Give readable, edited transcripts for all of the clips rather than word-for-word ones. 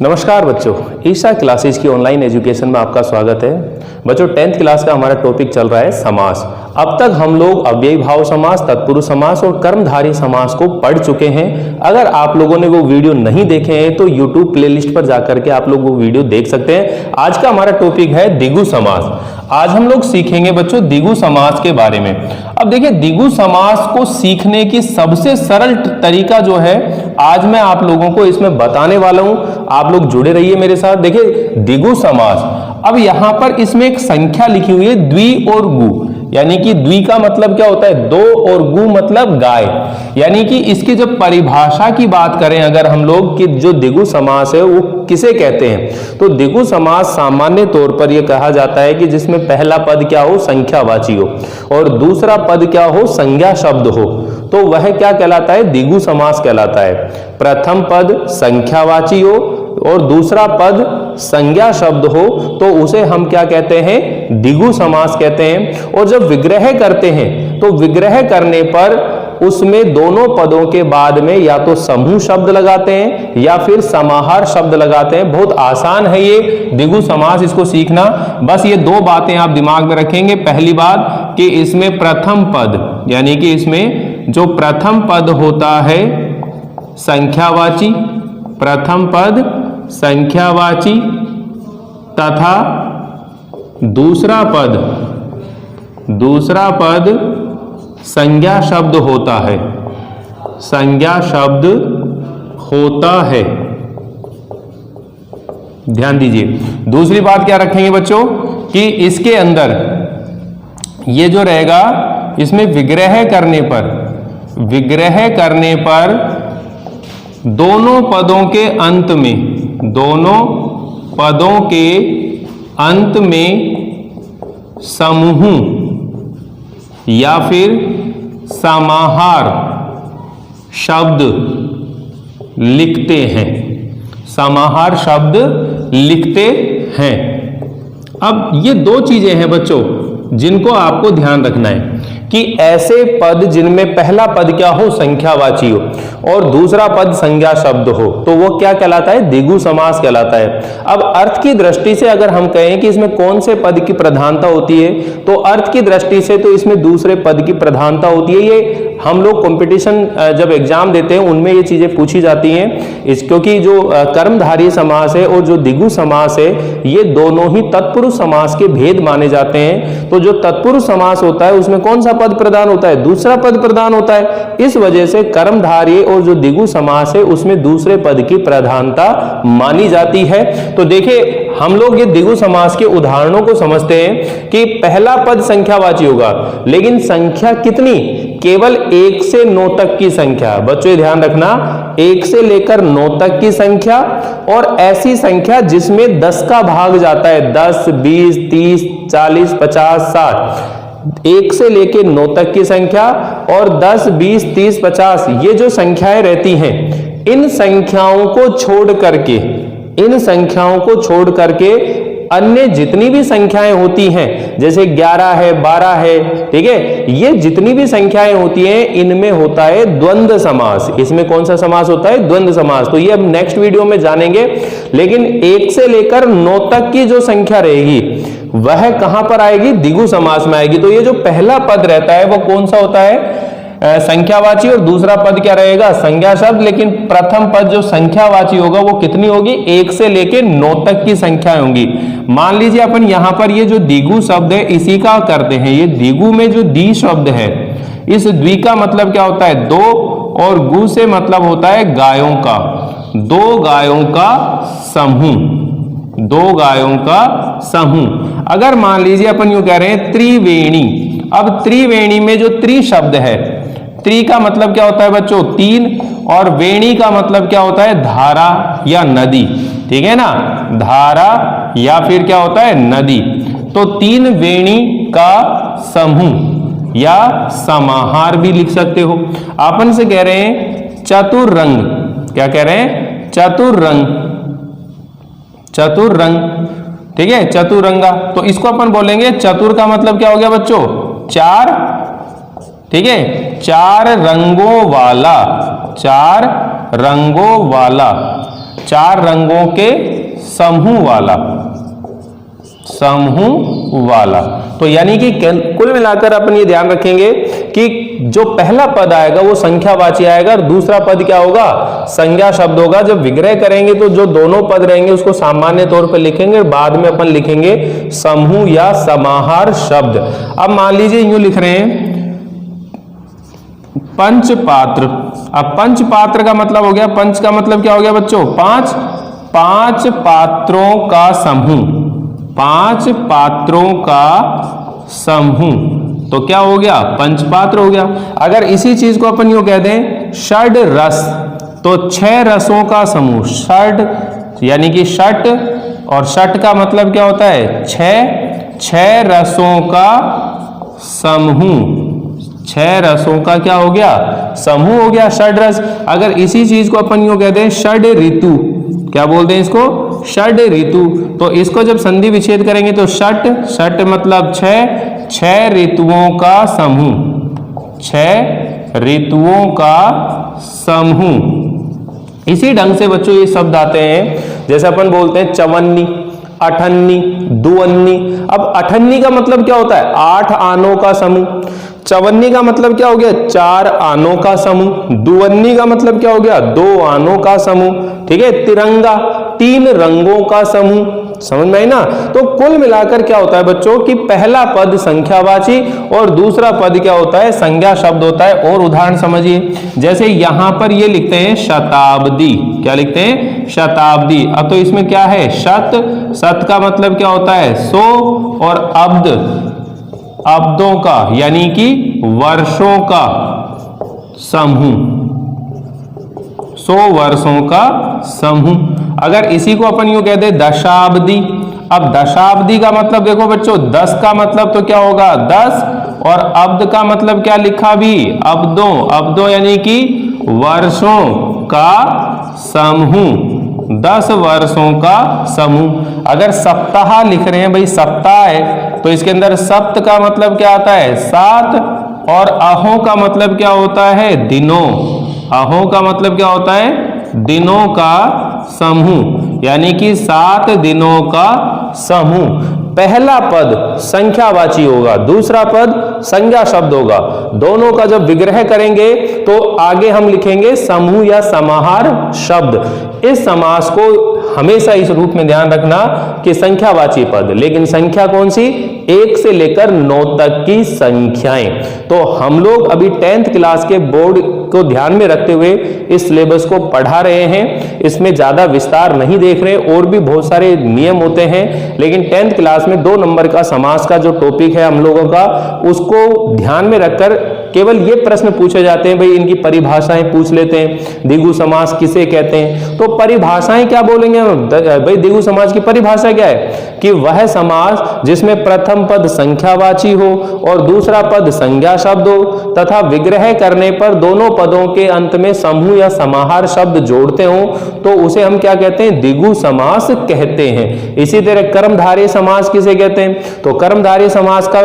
नमस्कार बच्चों, ईशा क्लासेज की ऑनलाइन एजुकेशन में आपका स्वागत है। बच्चों 10th क्लास का हमारा टॉपिक चल रहा है समास। अब तक हम लोग अव्ययी भाव समास, तत्पुरुष समास और कर्मधारय समास को पढ़ चुके हैं। अगर आप लोगों ने वो वीडियो नहीं देखे हैं तो YouTube प्लेलिस्ट पर जाकर के आप लोग वो वीडियो देख सकते हैं। आज का हमारा टॉपिक है द्विगु समास। आज हम लोग सीखेंगे बच्चों द्विगु समास के बारे में। अब देखिए, द्विगु समास को सीखने की सबसे सरल तरीका जो है आज मैं आप लोगों को इसमें बताने वाला हूं। आप लोग जुड़े रहिए मेरे साथ। देखिए द्विगु समास, अब यहां पर इसमें एक संख्या लिखी हुई है द्वि और गु, यानी कि द्वि का मतलब क्या होता है दो और गु मतलब गाय। यानी कि इसकी जब परिभाषा की बात करें अगर हम लोग कि जो द्विगु समास है वो किसे कहते हैं, तो द्विगु समास सामान्य तौर पर यह कहा जाता है कि जिसमें पहला पद क्या हो, संख्यावाची हो, और दूसरा पद क्या हो, संज्ञा शब्द हो, तो वह क्या कहलाता है, द्विगु समास कहलाता है। प्रथम पद संख्यावाची हो और दूसरा पद संज्ञा शब्द हो तो उसे हम क्या कहते हैं, द्विगु समास कहते हैं। और जब विग्रह करते हैं तो विग्रह करने पर उसमें दोनों पदों के बाद में या तो समूह शब्द लगाते हैं या फिर समाहार शब्द लगाते हैं। बहुत आसान है ये द्विगु समास, इसको सीखना। बस ये दो बातें आप दिमाग में रखेंगे। पहली बात कि इसमें प्रथम पद, यानी कि इसमें जो प्रथम पद होता है संख्यावाची, प्रथम पद संख्यावाची तथा दूसरा पद संज्ञा शब्द होता है, संज्ञा शब्द होता है। ध्यान दीजिए। दूसरी बात क्या रखेंगे बच्चों कि इसके अंदर ये जो रहेगा, इसमें विग्रह करने पर दोनों पदों के अंत में समूह या फिर समाहार शब्द लिखते हैं, समाहार शब्द लिखते हैं। अब ये दो चीजें हैं बच्चों जिनको आपको ध्यान रखना है कि ऐसे पद जिनमें पहला पद क्या हो, संख्यावाची हो, और दूसरा पद संज्ञा शब्द हो, तो वो क्या कहलाता है, द्विगु समास कहलाता है। अब अर्थ की दृष्टि से अगर हम कहें कि इसमें कौन से पद की प्रधानता होती है, तो अर्थ की दृष्टि से तो इसमें दूसरे पद की प्रधानता होती है। ये हम लोग कंपटीशन जब एग्जाम देते हैं उनमें ये चीजें पूछी जाती हैं, क्योंकि जो कर्मधारय समास है और जो द्विगु समास है ये दोनों ही तत्पुरुष समास के भेद माने जाते हैं। तो जो तत्पुरुष समास होता है उसमें कौन सा पद प्रधान होता है, दूसरा पद प्रधान होता है। इस वजह से कर्मधारय और जो द्विगु समास है उसमें दूसरे पद की प्रधानता मानी जाती है। तो देखिए हम लोग ये द्विगु समास के उदाहरणों को समझते हैं कि पहला पद संख्यावाची होगा, लेकिन संख्या कितनी, केवल 1 से 9 तक की संख्या। बच्चों ध्यान रखना, 1 से लेकर 9 तक की संख्या, और ऐसी संख्या जिसमें 10 का भाग जाता है, 10, 20, 30, 40, 50, 60, 1 से लेकर 9 तक की संख्या, और 10, 20, 30, 50 ये जो संख्याएं रहती हैं, इन संख्याओं को छोड़ करके अन्य जितनी भी संख्याएं होती हैं, जैसे 11 है, 12 है, ठीक है, ये जितनी भी संख्याएं होती हैं इनमें होता है द्वंद्व समास। इसमें कौन सा समास होता है, द्वंद्व समास। तो ये अब नेक्स्ट वीडियो में जानेंगे। लेकिन 1 से लेकर 9 तक की जो संख्या रहेगी वह कहां पर आएगी, द्विगु समास में आएगी। तो ये जो पहला पद रहता है वो कौन सा होता है, संख्यावाची, और दूसरा पद क्या रहेगा, संज्ञा शब्द। लेकिन प्रथम पद जो संख्यावाची होगा वो कितनी होगी, 1 से लेकर 9 तक की संख्याएं होंगी। मान लीजिए अपन यहां पर ये जो द्विगु शब्द है इसी का करते हैं। ये द्विगु में जो द्वि शब्द है, इस द्वि का मतलब क्या होता है, दो, और गु से मतलब होता है गायों का, दो गायों का समूह। अगर मान लीजिए अपन यूं कह रहे हैं त्रिवेणी, अब त्रिवेणी में जो त्रि शब्द है, त्रि का मतलब क्या होता है बच्चों, 3, और वेणी का मतलब क्या होता है, धारा या नदी, ठीक है ना, धारा या फिर क्या होता है, नदी। तो 3 वेणी का समूह या समाहार भी लिख सकते हो। अपन से कह रहे हैं चतुरंग, क्या कह रहे हैं, चतुरंग, ठीक है, चतुरंगा। तो इसको अपन बोलेंगे, चतुर का मतलब क्या हो गया बच्चों, 4, ठीक है, 4 रंगों वाला, 4 रंगों वाला। 4 रंगों के समूह वाला। तो यानी कि कुल मिलाकर अपन ये ध्यान रखेंगे कि जो पहला पद आएगा वो संख्यावाची आएगा और दूसरा पद क्या होगा, संज्ञा शब्द होगा। जब विग्रह करेंगे तो जो दोनों पद रहेंगे उसको सामान्य तौर पर लिखेंगे, बाद में अपन लिखेंगे समूह या समाहार शब्द। अब मान लीजिए यूं लिख रहे हैं पंचपात्र। अब पंचपात्र का मतलब हो गया, पंच का मतलब क्या हो गया बच्चों, 5 पात्रों का समूह, 5 पात्रों का समूह, तो क्या हो गया, पंचपात्र हो गया। अगर इसी चीज को अपन यूं कह दें षड रस, तो 6 रसों का समूह, षड यानी कि षट, और षट का मतलब क्या होता है, 6 रसों का समूह, 6 रसों का क्या हो गया, समूह हो गया, षड रस। अगर इसी चीज को अपन यूं कहते हैं षड ऋतु, क्या बोलते हैं इसको, षड ऋतु, तो इसको जब संधि विच्छेद करेंगे तो षट मतलब 6 ऋतुओं का समूह, 6 ऋतुओं का समूह। इसी ढंग से बच्चों ये शब्द आते हैं, जैसे अपन बोलते हैं चवन्नी, अठन्नी, दुअन्नी। अब अठन्नी का मतलब क्या होता है, 8 आनों का समूह। चवन्नी का मतलब क्या हो गया, 4 आनों का समूह। दुअन्नी का मतलब क्या हो गया, 2 आनों का समूह। ठीक है, तिरंगा, 3 रंगों का समूह। समझ में आई ना। तो कुल मिलाकर क्या होता है बच्चों कि पहला पद संख्यावाची और दूसरा पद क्या होता है, संज्ञा शब्द होता है। और उदाहरण समझिए, जैसे यहां पर ये लिखते हैं शताब्दी, क्या लिखते हैं, शताब्दी। अब तो इसमें क्या है, शत का मतलब क्या होता है, 100, और अब्दों का यानी कि वर्षों का समूह, 100 वर्षों का समूह। अगर इसी को अपन यूं कहते हैं दशाब्दी। अब दशाब्दी का मतलब देखो बच्चों, 10 का मतलब तो क्या होगा, 10, और अब्द का मतलब क्या लिखा भी, अब्दों यानी कि वर्षों का समूह, 10 वर्षों का समूह। अगर सप्ताह लिख रहे हैं भाई, सप्ताह है तो इसके अंदर सप्त का मतलब क्या आता है, 7, और अहों का मतलब क्या होता है, दिनों, अहों का मतलब क्या होता है, दिनों का समूह, यानी कि 7 दिनों का समूह। पहला पद संख्यावाची होगा, दूसरा पद संज्ञा शब्द होगा। दोनों का जब विग्रह करेंगे तो आगे हम लिखेंगे समूह या समाहार शब्द। इस समास को हमेशा इस रूप में ध्यान रखना कि संख्यावाची पद, लेकिन संख्या कौन सी, 1 से लेकर 9 तक की संख्याएं। तो हम लोग अभी 10th क्लास के बोर्ड को ध्यान में रखते हुए इस सिलेबस को पढ़ा रहे हैं। इसमें ज्यादा विस्तार नहीं देख रहे, और भी बहुत सारे नियम होते हैं, लेकिन 10th क्लास में 2 नंबर का समास का जो टॉपिक है हम लोगों का, उसको ध्यान में रखकर केवल ये प्रश्न पूछे जाते हैं। भाई इनकी परिभाषाएं पूछ लेते हैं, द्विगु समास किसे कहते हैं, तो परिभाषाएं क्या बोलेंगे भाई, द्विगु समास की परिभाषा क्या है कि वह समास जिसमें प्रथम पद संख्यावाची हो और दूसरा पद संज्ञा शब्द हो, तथा विग्रह करने पर दोनों पदों के अंत में समूह या समाहार शब्द जोड़ते हो, तो उसे हम क्या कहते हैं, द्विगु समास कहते हैं। इसी तरह कर्मधारय समास किसे कहते हैं, तो कर्मधारय समास का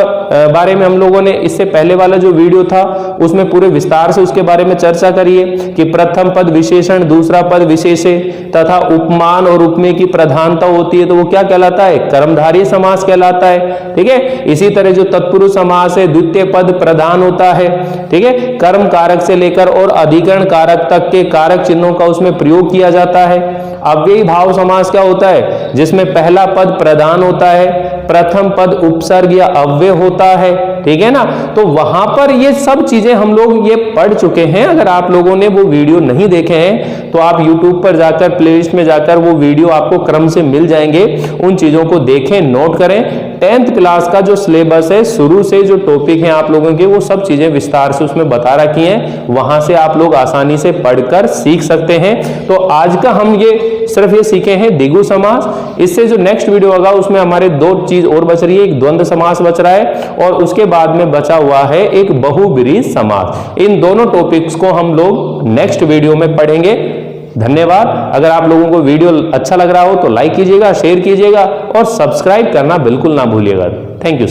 बारे में हम लोगों ने इससे पहले वाला जो वीडियो था उसमें पूरे विस्तार से उसके बारे में चर्चा करिए कि प्रथम पद विशेषण, दूसरा पद विशेषे तथा उपमान और उपमेय की प्रधानता होती है, तो वो क्या कहलाता है, कर्मधारय समास कहलाता है। ठीक है, इसी तरह जो तत्पुरुष समास है, द्वितीय पद प्रधान होता है। ठीक है, कर्म कारक से लेकर और अधिकरण कारक तक के कारक चिन्हों का उसमें प्रयोग किया जाता है। अव्ययी भाव समास क्या होता है, जिसमें पहला पद प्रधान होता है, प्रथम पद उपसर्ग या अव्यय होता है। ठीक है ना, तो वहां पर ये सब चीजें हम लोग ये पढ़ चुके हैं। अगर आप लोगों ने वो वीडियो नहीं देखे हैं तो आप YouTube पर जाकर प्लेलिस्ट में जाकर वो वीडियो आपको क्रम से मिल जाएंगे, उन चीजों को देखें, नोट करें। 10th क्लास का जो सिलेबस है, शुरू से जो टॉपिक है आप लोगों के, वो सब चीजें विस्तार से उसमें बता रखी हैं, वहां से आप लोग आसानी से पढ़कर सीख सकते हैं। तो आज का हम ये सिर्फ ये सीखे हैं द्विगु समास। इससे जो नेक्स्ट वीडियो होगा उसमें हमारे 2 चीज और बच रही है, एक द्वंद्व समास बच रहा है और उसके बाद में बचा हुआ है एक बहुब्रीहि समास। इन दोनों टॉपिक्स को हम लोग नेक्स्ट वीडियो में पढ़ेंगे। धन्यवाद। अगर आप लोगों को वीडियो अच्छा लग रहा हो तो लाइक कीजिएगा, शेयर कीजिएगा और सब्सक्राइब करना बिल्कुल ना भूलिएगा। Thank you.